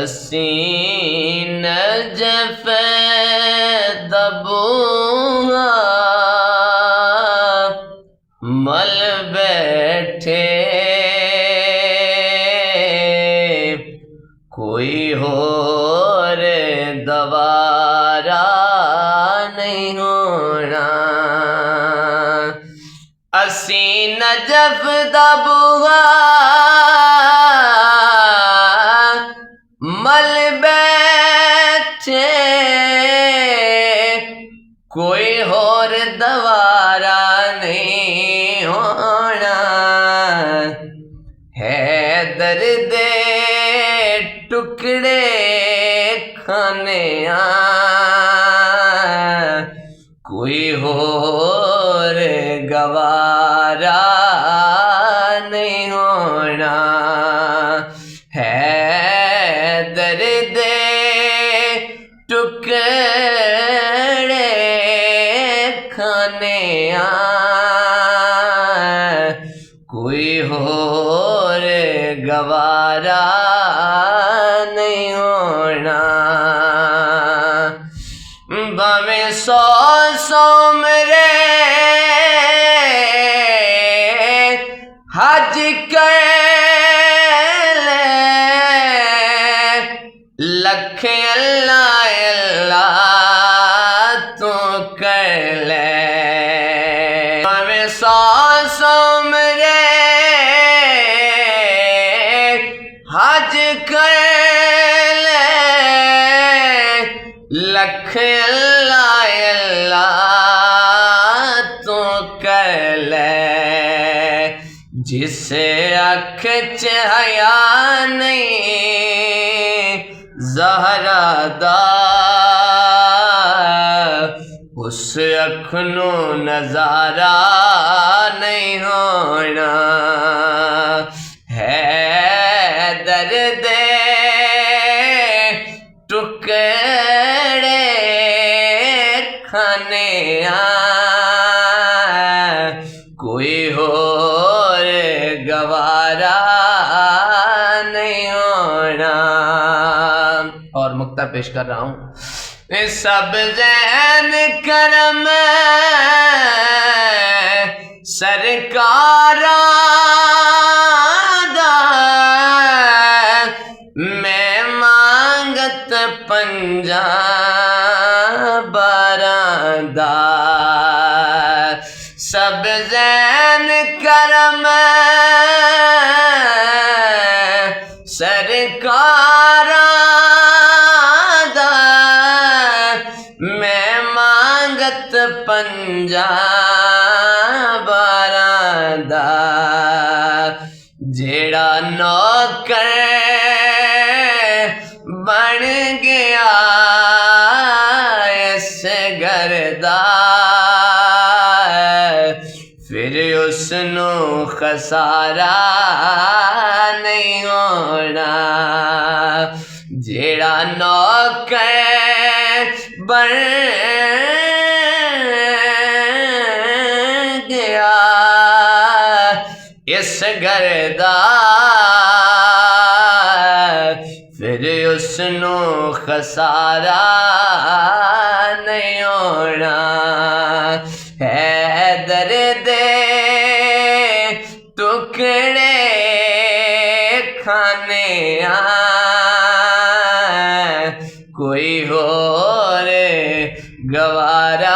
असी नजफ दबूहा मल बैठे कोई होर दवारा नहीं होना। असी नजफ दबूहा मल बैठे कोई होर दवारा नहीं होना। है दर्द टुकड़े खाने कोई होर गवारा नहीं होना। है दर्द टुकड़े खाने कोई होर गवारा नहीं होना। भावे सौ सौ मेरे हज कैले लख अल्लाह अल्लाह तू कर ले। भावे सौ सौ मेरे हज कैले लख अल्लाह अल्लाह तू कर ले। जिसे अख च हया नहीं ज़हरा दा उस अख नू नज़ारा नहीं होना। है दर्द टुकड़े खाने कोई होर गवारा नहीं होना। और मुक्ता पेश कर रहा हूँ। सब जैन करम सरकारा दा मैं मांगत पंजा बारादा। सब जैन करम सरकारा दा मैं मांगत पंजा बारादा। जेड़ा नौकर बन गया इस घर दा फिर उसनू खसारा नहीं होना। जेड़ा नौकर बन गया इस घर दा फिर उसनू खसारा नहीं होना। है दर्द टुकड़े खाने कोई होर गवारा